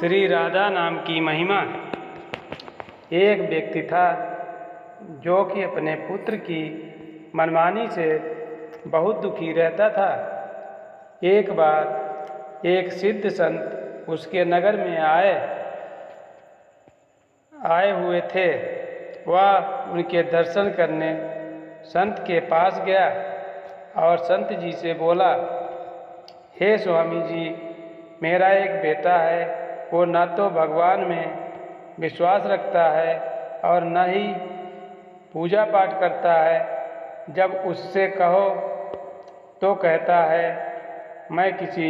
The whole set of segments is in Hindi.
श्री राधा नाम की महिमा। एक व्यक्ति था जो कि अपने पुत्र की मनमानी से बहुत दुखी रहता था। एक बार एक सिद्ध संत उसके नगर में आए हुए थे। वह उनके दर्शन करने संत के पास गया और संत जी से बोला, हे स्वामी जी, मेरा एक बेटा है। वो न तो भगवान में विश्वास रखता है और न ही पूजा पाठ करता है। जब उससे कहो तो कहता है, मैं किसी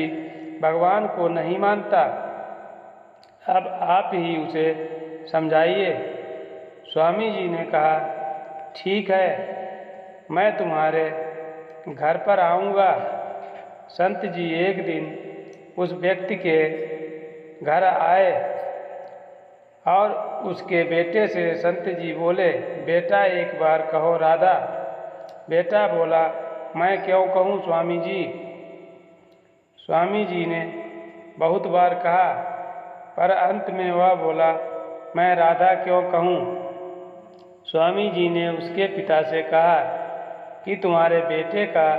भगवान को नहीं मानता। अब आप ही उसे समझाइए। स्वामी जी ने कहा, ठीक है, मैं तुम्हारे घर पर आऊँगा। संत जी एक दिन उस व्यक्ति के घर आए और उसके बेटे से संत जी बोले, बेटा एक बार कहो राधा। बेटा बोला, मैं क्यों कहूँ स्वामी जी। स्वामी जी ने बहुत बार कहा, पर अंत में वह बोला, मैं राधा क्यों कहूँ। स्वामी जी ने उसके पिता से कहा कि तुम्हारे बेटे का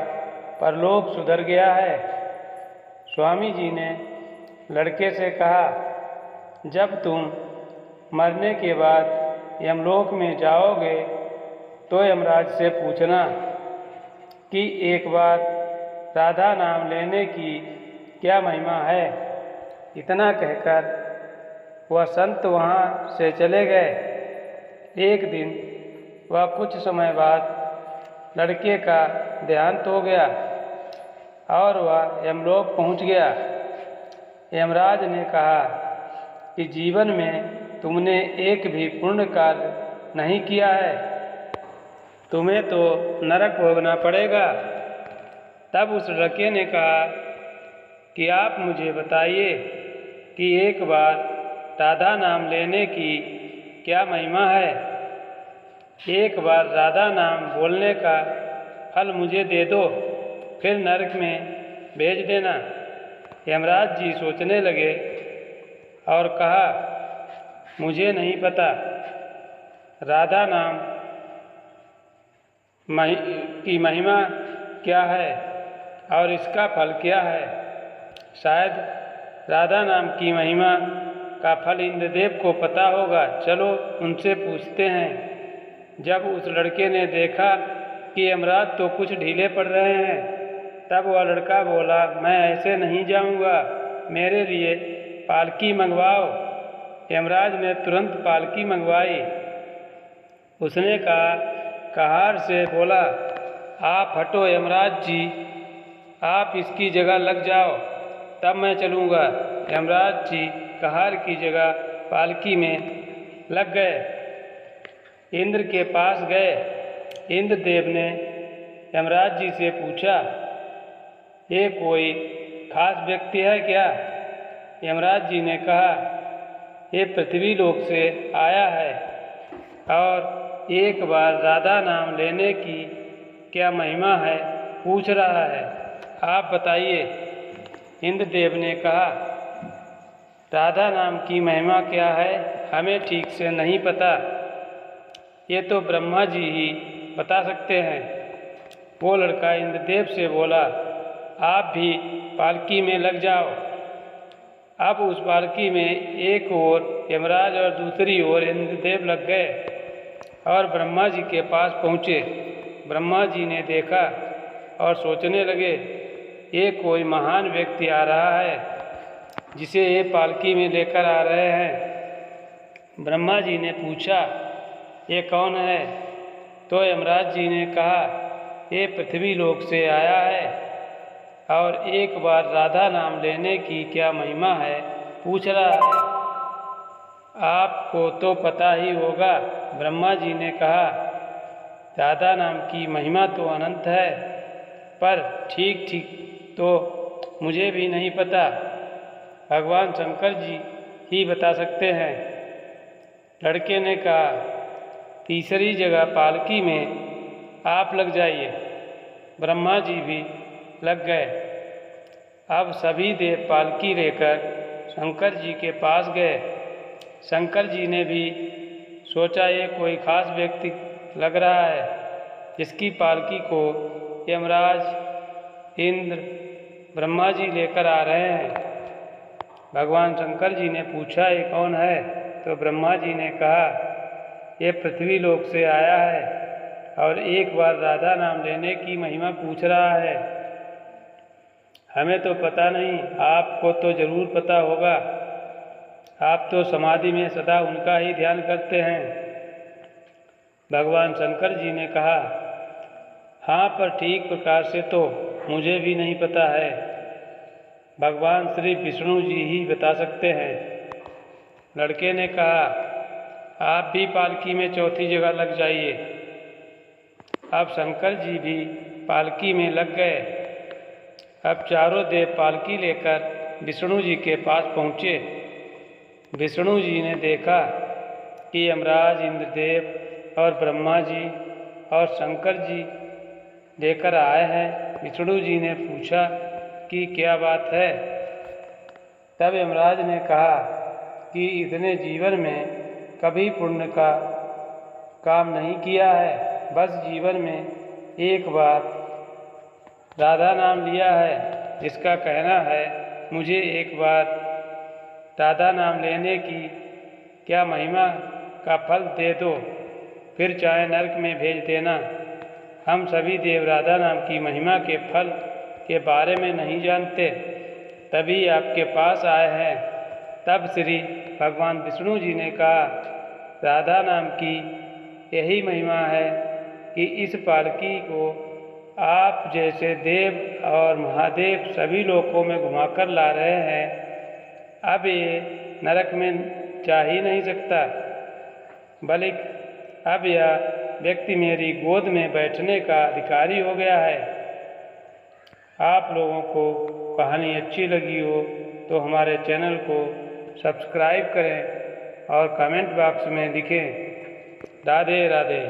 परलोक सुधर गया है। स्वामी जी ने लड़के से कहा, जब तुम मरने के बाद यमलोक में जाओगे तो यमराज से पूछना कि एक बार राधा नाम लेने की क्या महिमा है। इतना कहकर वह संत वहाँ से चले गए। एक दिन वह कुछ समय बाद लड़के का देहांत हो गया और वह यमलोक पहुँच गया। यमराज ने कहा कि जीवन में तुमने एक भी पुण्य कार्य नहीं किया है, तुम्हें तो नरक भोगना पड़ेगा। तब उस लड़के ने कहा कि आप मुझे बताइए कि एक बार राधा नाम लेने की क्या महिमा है। एक बार राधा नाम बोलने का फल मुझे दे दो, फिर नरक में भेज देना। यमराज जी सोचने लगे और कहा, मुझे नहीं पता राधा नाम की महिमा क्या है और इसका फल क्या है। शायद राधा नाम की महिमा का फल इंद्रदेव को पता होगा। चलो उनसे पूछते हैं। जब उस लड़के ने देखा कि यमराज तो कुछ ढीले पड़ रहे हैं, तब वह लड़का बोला, मैं ऐसे नहीं जाऊंगा, मेरे लिए पालकी मंगवाओ। यमराज ने तुरंत पालकी मंगवाई। उसने कहा, कहार से बोला, आप हटो यमराज जी, आप इसकी जगह लग जाओ, तब मैं चलूँगा। यमराज जी कहार की जगह पालकी में लग गए। इंद्र के पास गए। इंद्रदेव ने यमराज जी से पूछा, ये कोई खास व्यक्ति है क्या। यमराज जी ने कहा, ये पृथ्वी लोक से आया है और एक बार राधा नाम लेने की क्या महिमा है पूछ रहा है, आप बताइए। इंद्रदेव ने कहा, राधा नाम की महिमा क्या है हमें ठीक से नहीं पता, ये तो ब्रह्मा जी ही बता सकते हैं। वो लड़का इंद्रदेव से बोला, आप भी पालकी में लग जाओ। अब उस पालकी में एक ओर यमराज और दूसरी ओर इंद्रदेव लग गए और ब्रह्मा जी के पास पहुँचे। ब्रह्मा जी ने देखा और सोचने लगे, ये कोई महान व्यक्ति आ रहा है जिसे ये पालकी में लेकर आ रहे हैं। ब्रह्मा जी ने पूछा, ये कौन है। तो यमराज जी ने कहा, ये पृथ्वी लोक से आया है और एक बार राधा नाम लेने की क्या महिमा है पूछ रहा है, आपको तो पता ही होगा। ब्रह्मा जी ने कहा, राधा नाम की महिमा तो अनंत है, पर ठीक तो मुझे भी नहीं पता, भगवान शंकर जी ही बता सकते हैं। लड़के ने कहा, तीसरी जगह पालकी में आप लग जाइए। ब्रह्मा जी भी लग गए। अब सभी देव पालकी लेकर शंकर जी के पास गए। शंकर जी ने भी सोचा ये कोई खास व्यक्ति लग रहा है जिसकी पालकी को यमराज इंद्र ब्रह्मा जी लेकर आ रहे हैं। भगवान शंकर जी ने पूछा ये कौन है? तो ब्रह्मा जी ने कहा ये पृथ्वी लोक से आया है और एक बार राधा नाम लेने की महिमा पूछ रहा है। हमें तो पता नहीं, आपको तो जरूर पता होगा, आप तो समाधि में सदा उनका ही ध्यान करते हैं। भगवान शंकर जी ने कहा हाँ, पर ठीक प्रकार से तो मुझे भी नहीं पता है, भगवान श्री विष्णु जी ही बता सकते हैं। लड़के ने कहा आप भी पालकी में चौथी जगह लग जाइए। अब शंकर जी भी पालकी में लग गए। अब चारों देव पालकी लेकर विष्णु जी के पास पहुँचे। विष्णु जी ने देखा कि यमराज इंद्रदेव और ब्रह्मा जी और शंकर जी लेकर आए हैं। विष्णु जी ने पूछा कि क्या बात है? तब यमराज ने कहा कि इसने जीवन में कभी पुण्य का काम नहीं किया है, बस जीवन में एक बार राधा नाम लिया है। जिसका कहना है मुझे एक बार राधा नाम लेने की क्या महिमा का फल दे दो, फिर चाहे नरक में भेज देना। हम सभी देव राधा नाम की महिमा के फल के बारे में नहीं जानते, तभी आपके पास आए हैं। तब श्री भगवान विष्णु जी ने कहा राधा नाम की यही महिमा है कि इस पालकी को आप जैसे देव और महादेव सभी लोकों में घुमाकर ला रहे हैं। अब ये नरक में जा ही नहीं सकता, बल्कि अब यह व्यक्ति मेरी गोद में बैठने का अधिकारी हो गया है। आप लोगों को कहानी अच्छी लगी हो तो हमारे चैनल को सब्सक्राइब करें और कमेंट बॉक्स में लिखें राधे राधे।